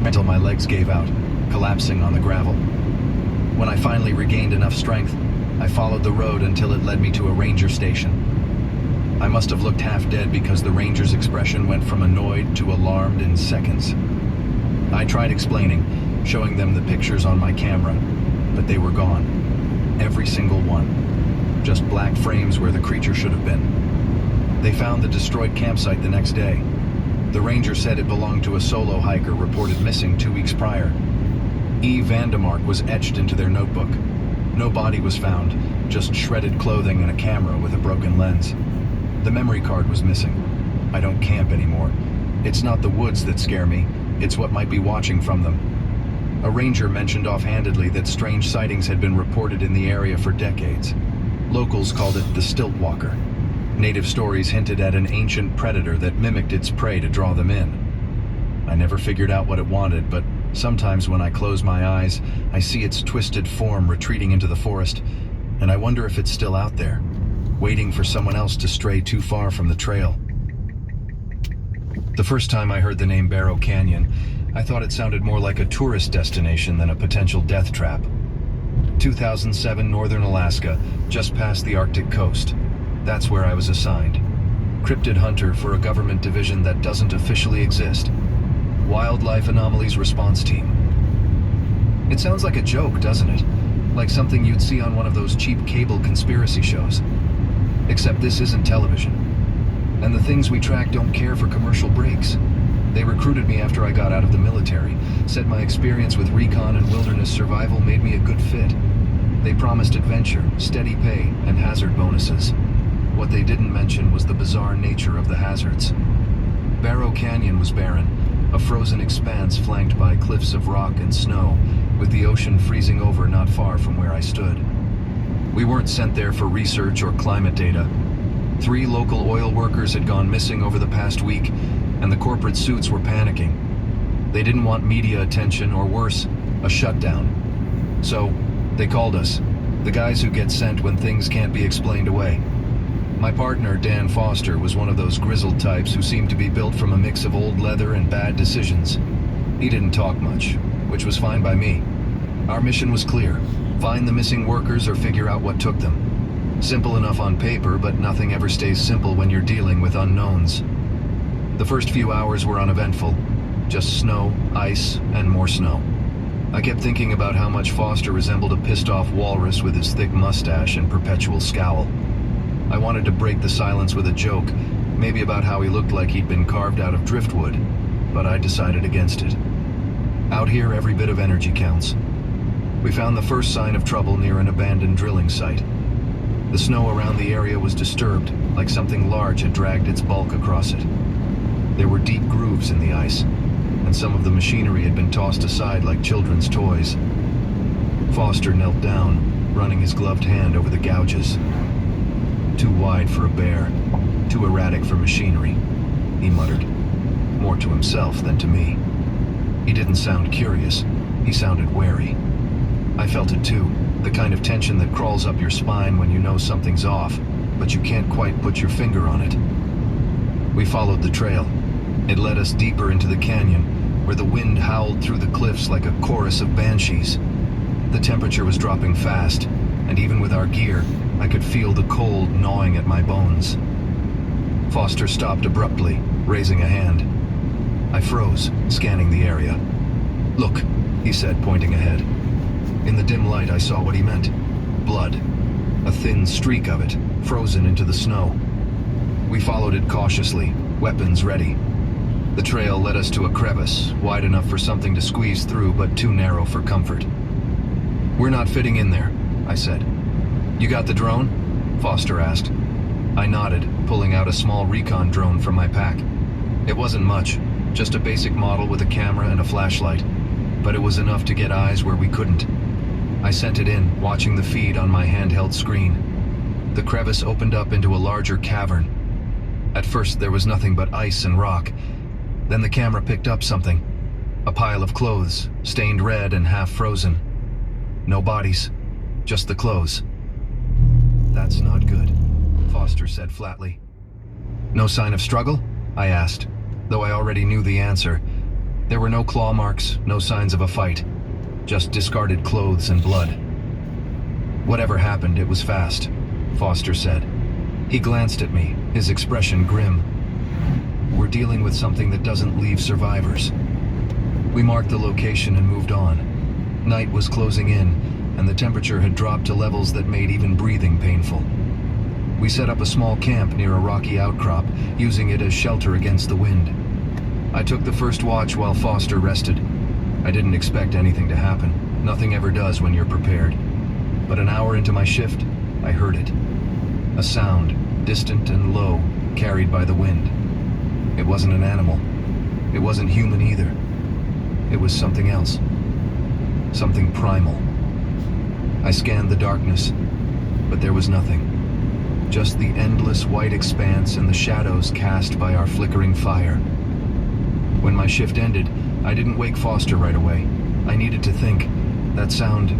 until my legs gave out, collapsing on the gravel. When I finally regained enough strength, I followed the road until it led me to a ranger station. I must have looked half dead because the ranger's expression went from annoyed to alarmed in seconds. I tried explaining, showing them the pictures on my camera, but they were gone. Every single one. Just black frames where the creature should have been. They found the destroyed campsite the next day. The ranger said it belonged to a solo hiker reported missing 2 weeks prior. E. Vandemark was etched into their notebook. No body was found, just shredded clothing and a camera with a broken lens. The memory card was missing. I don't camp anymore. It's not the woods that scare me, it's what might be watching from them. A ranger mentioned offhandedly that strange sightings had been reported in the area for decades. Locals called it the stilt walker. Native stories hinted at an ancient predator that mimicked its prey to draw them in. I never figured out what it wanted, but sometimes when I close my eyes, I see its twisted form retreating into the forest, and I wonder if it's still out there, waiting for someone else to stray too far from the trail. The first time I heard the name Barrow Canyon, I thought it sounded more like a tourist destination than a potential death trap. 2007 northern Alaska, just past the Arctic coast. That's where I was assigned. Cryptid hunter for a government division that doesn't officially exist. Wildlife Anomalies Response Team. It sounds like a joke, doesn't it? Like something you'd see on one of those cheap cable conspiracy shows. Except this isn't television. And the things we track don't care for commercial breaks. They recruited me after I got out of the military, said my experience with recon and wilderness survival made me a good fit. They promised adventure, steady pay, and hazard bonuses. What they didn't mention was the bizarre nature of the hazards. Barrow Canyon was barren, a frozen expanse flanked by cliffs of rock and snow, with the ocean freezing over not far from where I stood. We weren't sent there for research or climate data. 3 local oil workers had gone missing over the past week, and the corporate suits were panicking. They didn't want media attention, or worse, a shutdown. So, they called us, the guys who get sent when things can't be explained away. My partner, Dan Foster, was one of those grizzled types who seemed to be built from a mix of old leather and bad decisions. He didn't talk much, which was fine by me. Our mission was clear: find the missing workers or figure out what took them. Simple enough on paper, but nothing ever stays simple when you're dealing with unknowns. The first few hours were uneventful. Just snow, ice, and more snow. I kept thinking about how much Foster resembled a pissed-off walrus with his thick mustache and perpetual scowl. I wanted to break the silence with a joke, maybe about how he looked like he'd been carved out of driftwood, but I decided against it. Out here, every bit of energy counts. We found the first sign of trouble near an abandoned drilling site. The snow around the area was disturbed, like something large had dragged its bulk across it. There were deep grooves in the ice, and some of the machinery had been tossed aside like children's toys. Foster knelt down, running his gloved hand over the gouges. Too wide for a bear, too erratic for machinery, he muttered, more to himself than to me. He didn't sound curious, he sounded wary. I felt it too, the kind of tension that crawls up your spine when you know something's off, but you can't quite put your finger on it. We followed the trail. It led us deeper into the canyon, where the wind howled through the cliffs like a chorus of banshees. The temperature was dropping fast, and even with our gear, I could feel the cold gnawing at my bones. Foster stopped abruptly, raising a hand. I froze, scanning the area. "Look," he said, pointing ahead. In the dim light, I saw what he meant. Blood. A thin streak of it, frozen into the snow. We followed it cautiously, weapons ready. The trail led us to a crevice, wide enough for something to squeeze through, but too narrow for comfort. "We're not fitting in there," I said. "You got the drone?" Foster asked. I nodded, pulling out a small recon drone from my pack. It wasn't much, just a basic model with a camera and a flashlight, but it was enough to get eyes where we couldn't. I sent it in, watching the feed on my handheld screen. The crevice opened up into a larger cavern. At first there was nothing but ice and rock. Then the camera picked up something. A pile of clothes, stained red and half frozen. No bodies, just the clothes. "That's not good," Foster said flatly. "No sign of struggle?" I asked, though I already knew the answer. There were no claw marks, no signs of a fight, just discarded clothes and blood. Whatever happened, it was fast, Foster said. He glanced at me, his expression grim. We're dealing with something that doesn't leave survivors. We marked the location and moved on. Night was closing in, and the temperature had dropped to levels that made even breathing painful. We set up a small camp near a rocky outcrop, using it as shelter against the wind. I took the first watch while Foster rested. I didn't expect anything to happen. Nothing ever does when you're prepared. But an hour into my shift, I heard it. A sound, distant and low, carried by the wind. It wasn't an animal. It wasn't human either. It was something else. Something primal. I scanned the darkness, but there was nothing. Just the endless white expanse and the shadows cast by our flickering fire. When my shift ended, I didn't wake Foster right away. I needed to think. That sound,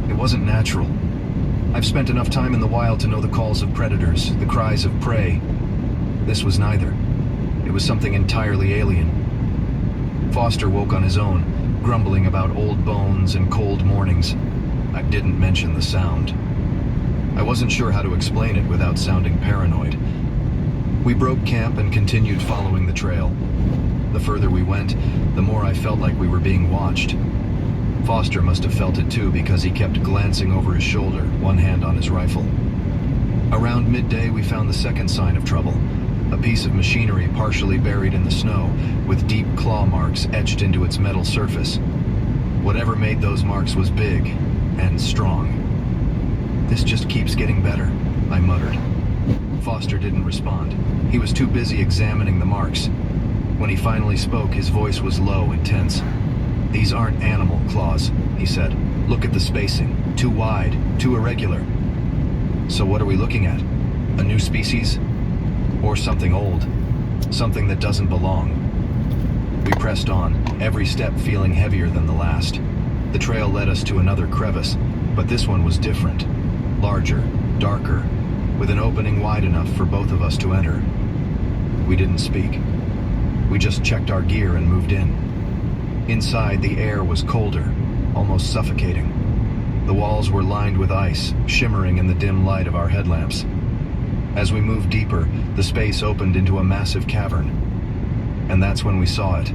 it wasn't natural. I've spent enough time in the wild to know the calls of predators, the cries of prey. This was neither. It was something entirely alien. Foster woke on his own, grumbling about old bones and cold mornings. I didn't mention the sound. I wasn't sure how to explain it without sounding paranoid. We broke camp and continued following the trail. The further we went, the more I felt like we were being watched. Foster must have felt it too because he kept glancing over his shoulder, one hand on his rifle. Around midday, we found the second sign of trouble. A piece of machinery partially buried in the snow, with deep claw marks etched into its metal surface. Whatever made those marks was big and strong. This just keeps getting better, I muttered. Foster didn't respond. He was too busy examining the marks. When he finally spoke, his voice was low and tense. These aren't animal claws, he said. Look at the spacing. Too wide, too irregular. So what are we looking at? A new species? Or something old? Something that doesn't belong? We pressed on, every step feeling heavier than the last. The trail led us to another crevice, but this one was different. Larger, darker, with an opening wide enough for both of us to enter. We didn't speak. We just checked our gear and moved in. Inside, the air was colder, almost suffocating. The walls were lined with ice, shimmering in the dim light of our headlamps. As we moved deeper, the space opened into a massive cavern. And that's when we saw it.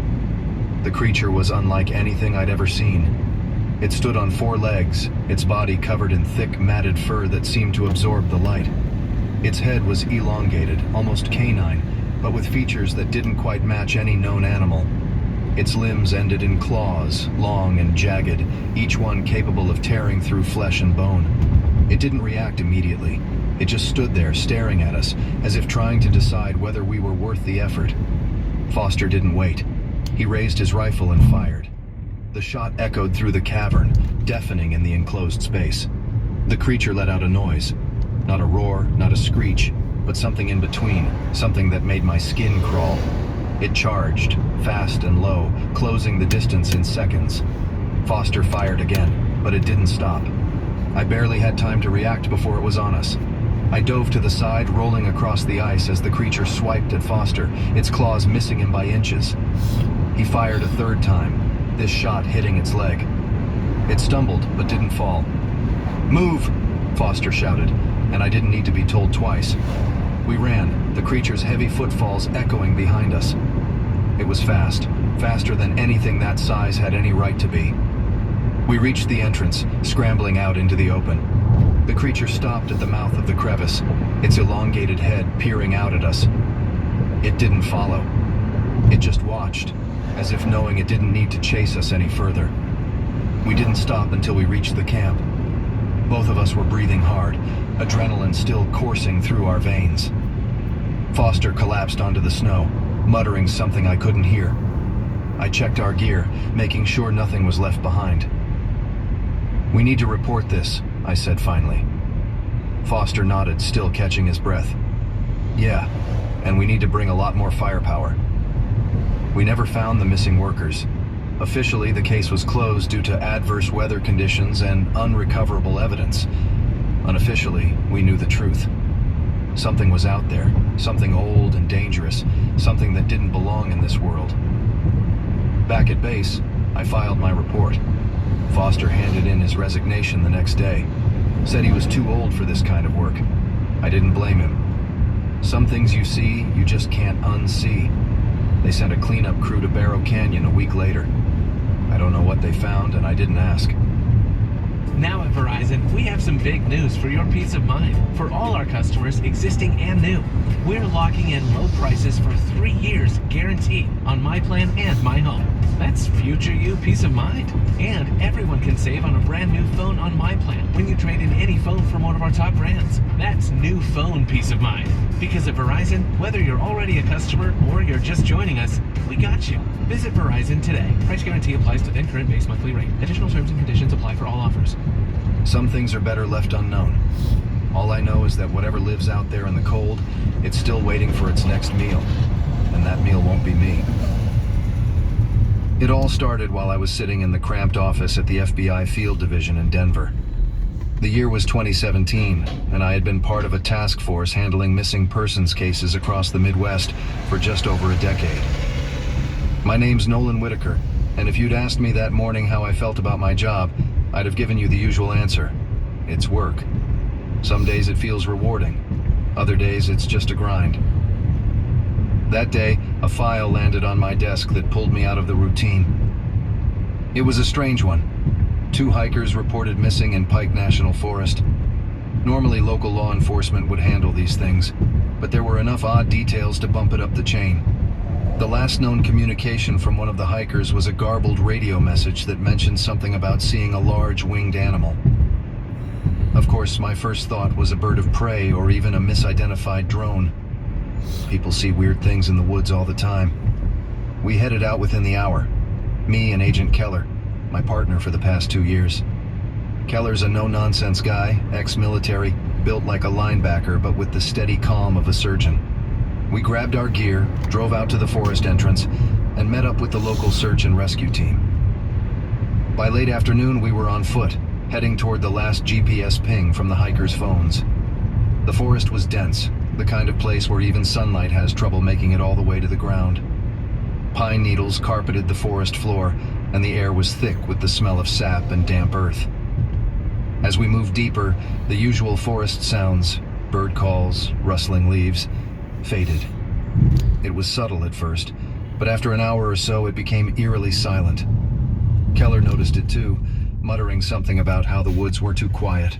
The creature was unlike anything I'd ever seen. It stood on 4 legs, its body covered in thick, matted fur that seemed to absorb the light. Its head was elongated, almost canine, but with features that didn't quite match any known animal. Its limbs ended in claws, long and jagged, each one capable of tearing through flesh and bone. It didn't react immediately. It just stood there, staring at us, as if trying to decide whether we were worth the effort. Foster didn't wait. He raised his rifle and fired. The shot echoed through the cavern, deafening in the enclosed space. The creature let out a noise. Not a roar, not a screech, but something in between, something that made my skin crawl. It charged, fast and low, closing the distance in seconds. Foster fired again, but it didn't stop. I barely had time to react before it was on us. I dove to the side, rolling across the ice as the creature swiped at Foster, its claws missing him by inches. He fired a third time, this shot hitting its leg. It stumbled, but didn't fall. "Move!" Foster shouted, and I didn't need to be told twice. We ran, the creature's heavy footfalls echoing behind us. It was fast, faster than anything that size had any right to be. We reached the entrance, scrambling out into the open. The creature stopped at the mouth of the crevice, its elongated head peering out at us. It didn't follow. It just watched, as if knowing it didn't need to chase us any further. We didn't stop until we reached the camp. Both of us were breathing hard, adrenaline still coursing through our veins. Foster collapsed onto the snow, muttering something I couldn't hear. I checked our gear, making sure nothing was left behind. "We need to report this," I said finally. Foster nodded, still catching his breath. "Yeah, and we need to bring a lot more firepower." We never found the missing workers. Officially, the case was closed due to adverse weather conditions and unrecoverable evidence. Unofficially, we knew the truth. Something was out there, something old and dangerous, something that didn't belong in this world. Back at base, I filed my report. Foster handed in his resignation the next day. Said he was too old for this kind of work. I didn't blame him. Some things you see, you just can't unsee. They sent a cleanup crew to Barrow Canyon a week later. I don't know what they found, and I didn't ask. Now at Verizon, we have some big news for your peace of mind. For all our customers, existing and new, we're locking in low prices for 3 years guaranteed on My Plan and My Home. That's future you peace of mind. And everyone can save on a brand new phone on My Plan when you trade in any phone from one of our top brands. That's new phone peace of mind. Because at Verizon, whether you're already a customer or you're just joining us, we got you. Visit Verizon today. Price guarantee applies to then current base monthly rate. Additional terms and conditions apply for all offers. Some things are better left unknown. All I know is that whatever lives out there in the cold, it's still waiting for its next meal. And that meal won't be me. It all started while I was sitting in the cramped office at the FBI Field Division in Denver. The year was 2017, and I had been part of a task force handling missing persons cases across the Midwest for just over a decade. My name's Nolan Whitaker, and if you'd asked me that morning how I felt about my job, I'd have given you the usual answer. It's work. Some days it feels rewarding. Other days it's just a grind. That day, a file landed on my desk that pulled me out of the routine. It was a strange one. 2 hikers reported missing in Pike National Forest. Normally, local law enforcement would handle these things, but there were enough odd details to bump it up the chain. The last known communication from one of the hikers was a garbled radio message that mentioned something about seeing a large winged animal. Of course, my first thought was a bird of prey or even a misidentified drone. People see weird things in the woods all the time. We headed out within the hour. Me and Agent Keller, my partner for the past 2 years. Keller's a no-nonsense guy, ex-military, built like a linebacker but with the steady calm of a surgeon. We grabbed our gear, drove out to the forest entrance, and met up with the local search and rescue team. By late afternoon, we were on foot, heading toward the last GPS ping from the hikers' phones. The forest was dense, the kind of place where even sunlight has trouble making it all the way to the ground. Pine needles carpeted the forest floor, and the air was thick with the smell of sap and damp earth. As we moved deeper, the usual forest sounds, bird calls, rustling leaves, faded. It was subtle at first, but after an hour or so it became eerily silent. Keller noticed it too, muttering something about how the woods were too quiet.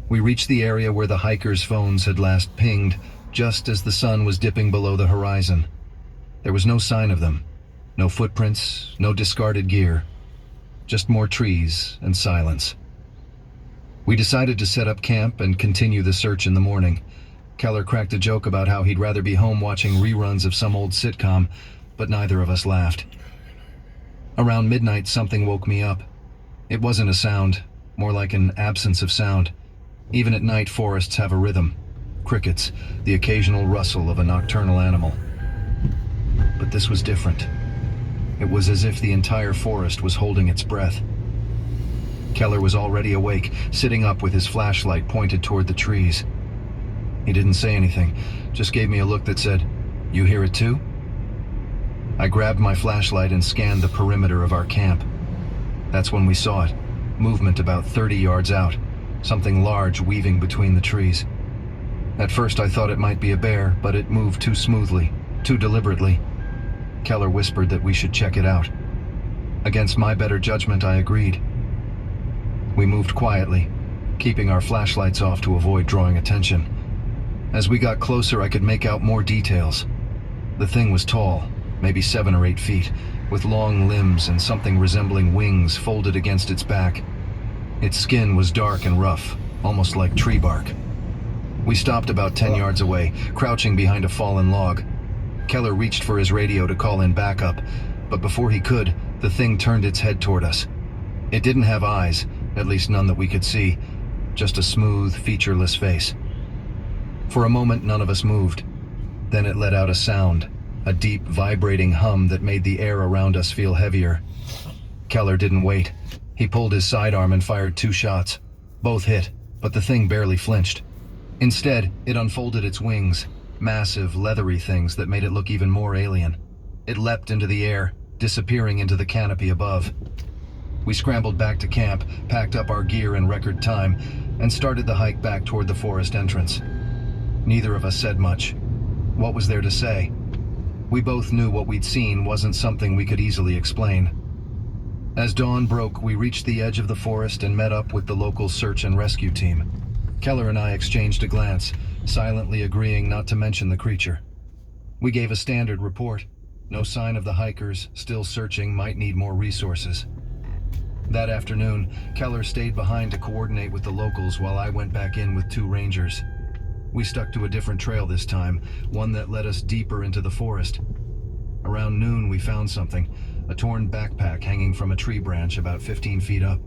We reached the area where the hikers' phones had last pinged, just as the sun was dipping below the horizon. There was no sign of them. No footprints, no discarded gear. Just more trees and silence. We decided to set up camp and continue the search in the morning. Keller cracked a joke about how he'd rather be home watching reruns of some old sitcom, but neither of us laughed. Around midnight, something woke me up. It wasn't a sound, more like an absence of sound. Even at night, forests have a rhythm. Crickets, the occasional rustle of a nocturnal animal. But this was different. It was as if the entire forest was holding its breath. Keller was already awake, sitting up with his flashlight pointed toward the trees. He didn't say anything, just gave me a look that said, "You hear it too?" I grabbed my flashlight and scanned the perimeter of our camp. That's when we saw it, movement about 30 yards out, something large weaving between the trees. At first I thought it might be a bear, but it moved too smoothly, too deliberately. Keller whispered that we should check it out. Against my better judgment, I agreed. We moved quietly, keeping our flashlights off to avoid drawing attention. As we got closer, I could make out more details. The thing was tall, maybe 7 or 8 feet, with long limbs and something resembling wings folded against its back. Its skin was dark and rough, almost like tree bark. We stopped about 10 yards away, crouching behind a fallen log. Keller reached for his radio to call in backup, but before he could, the thing turned its head toward us. It didn't have eyes, at least none that we could see, just a smooth, featureless face. For a moment, none of us moved. Then it let out a sound, a deep, vibrating hum that made the air around us feel heavier. Keller didn't wait. He pulled his sidearm and fired 2 shots. Both hit, but the thing barely flinched. Instead, it unfolded its wings, massive, leathery things that made it look even more alien. It leapt into the air, disappearing into the canopy above. We scrambled back to camp, packed up our gear in record time, and started the hike back toward the forest entrance. Neither of us said much. What was there to say? We both knew what we'd seen wasn't something we could easily explain. As dawn broke, we reached the edge of the forest and met up with the local search and rescue team. Keller and I exchanged a glance, silently agreeing not to mention the creature. We gave a standard report. No sign of the hikers, still searching, might need more resources. That afternoon, Keller stayed behind to coordinate with the locals while I went back in with 2 rangers. We stuck to a different trail this time, one that led us deeper into the forest. Around noon, we found something, a torn backpack hanging from a tree branch about 15 feet up.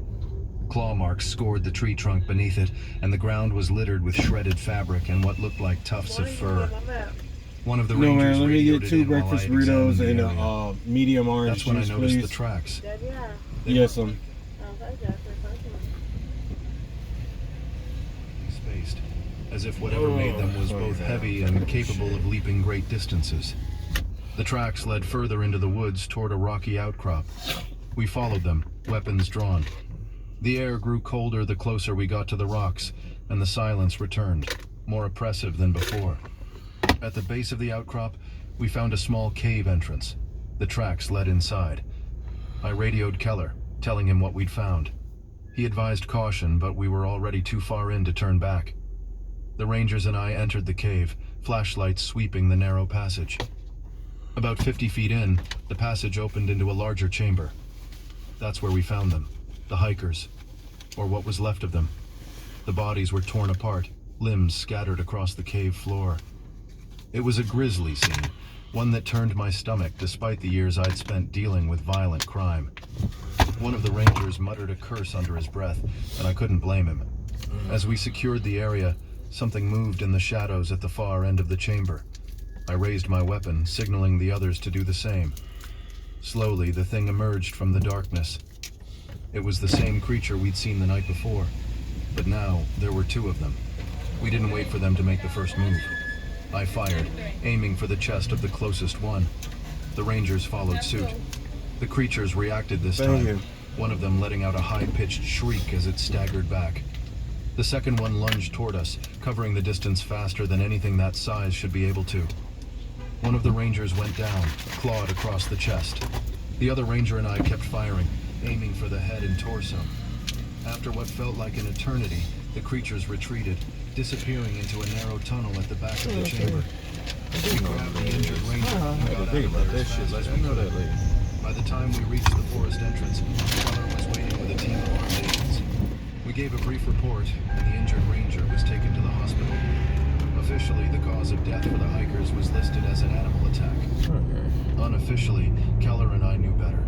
Claw marks scored the tree trunk beneath it, and the ground was littered with shredded fabric and what looked like tufts of fur. One of the No, rangers man, let me get radioed 2 in while breakfast I examined burritos the and area. a medium orange That's when I juice, noticed please. the tracks. Yes, Spaced, as if whatever made them was both heavy and capable of leaping great distances. The tracks led further into the woods toward a rocky outcrop. We followed them, weapons drawn. The air grew colder the closer we got to the rocks, and the silence returned, more oppressive than before. At the base of the outcrop, we found a small cave entrance. The tracks led inside. I radioed Keller, telling him what we'd found. He advised caution, but we were already too far in to turn back. The rangers and I entered the cave, flashlights sweeping the narrow passage. About 50 feet in, the passage opened into a larger chamber. That's where we found them, the hikers, or what was left of them. The bodies were torn apart, limbs scattered across the cave floor. It was a grisly scene, one that turned my stomach despite the years I'd spent dealing with violent crime. One of the rangers muttered a curse under his breath, and I couldn't blame him. As we secured the area, something moved in the shadows at the far end of the chamber. I raised my weapon, signaling the others to do the same. Slowly, the thing emerged from the darkness. It was the same creature we'd seen the night before, but now there were 2 of them. We didn't wait for them to make the first move. I fired, aiming for the chest of the closest one. The rangers followed suit. The creatures reacted this time, one of them letting out a high-pitched shriek as it staggered back. The second one lunged toward us, covering the distance faster than anything that size should be able to. One of the rangers went down, clawed across the chest. The other ranger and I kept firing, aiming for the head and torso. After what felt like an eternity, the creatures retreated, disappearing into a narrow tunnel at the back of the chamber. We grabbed the injured ranger and got out of there as fast as we could. By the time we reached the forest entrance, Keller was waiting with a team of armed agents. We gave a brief report, and the injured ranger was taken to the hospital. Officially, the cause of death for the hikers was listed as an animal attack. Unofficially, Keller and I knew better.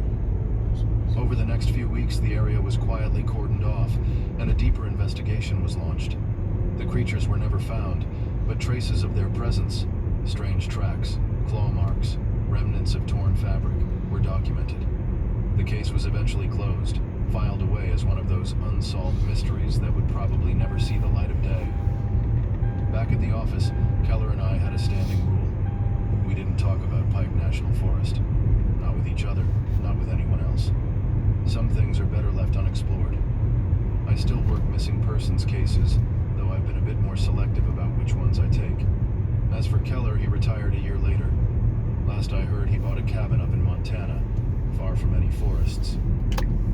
Over the next few weeks, the area was quietly cordoned off, and a deeper investigation was launched. The creatures were never found, but traces of their presence, strange tracks, claw marks, remnants of torn fabric, were documented. The case was eventually closed, filed away as one of those unsolved mysteries that would probably never see the light of day. Back at the office, Keller and I had a standing rule. We didn't talk about Pike National Forest. Not with each other, not with anyone else. Some things are better left unexplored. I still work missing persons cases, though I've been a bit more selective about which ones I take. As for Keller, he retired a year later. Last I heard, he bought a cabin up in Montana, far from any forests.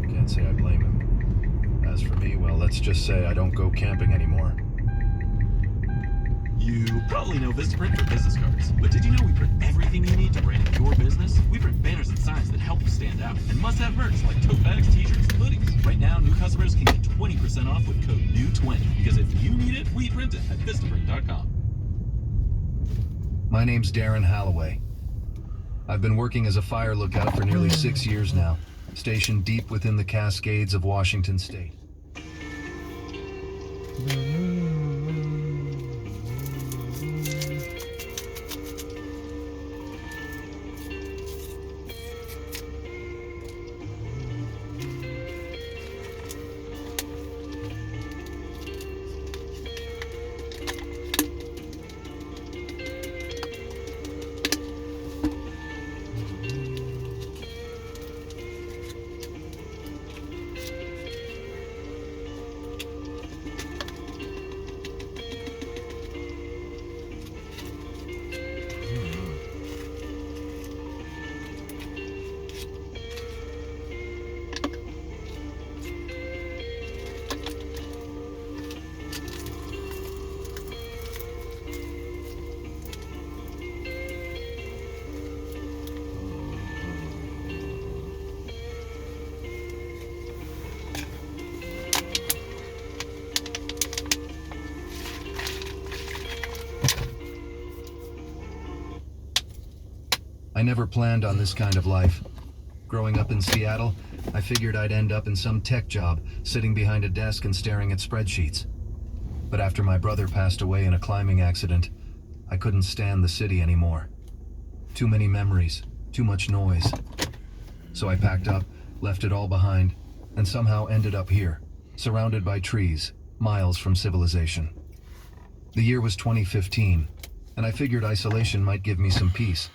Can't say I blame him. As for me, well, let's just say I don't go camping anymore. You probably know Vistaprint for business cards, but did you know we print everything you need to brand your business? We print banners and signs that help you stand out, and must-have merch like tote bags, t-shirts, and hoodies. Right now, new customers can get 20% off with code NEW20, because if you need it, we print it at Vistaprint.com. My name's Darren Halloway. I've been working as a fire lookout for nearly 6 years now, stationed deep within the Cascades of Washington State. I never planned on this kind of life. Growing up in Seattle, I figured I'd end up in some tech job, sitting behind a desk and staring at spreadsheets. But after my brother passed away in a climbing accident, I couldn't stand the city anymore. Too many memories, too much noise. So I packed up, left it all behind, and somehow ended up here, surrounded by trees, miles from civilization. The year was 2015, and I figured isolation might give me some peace.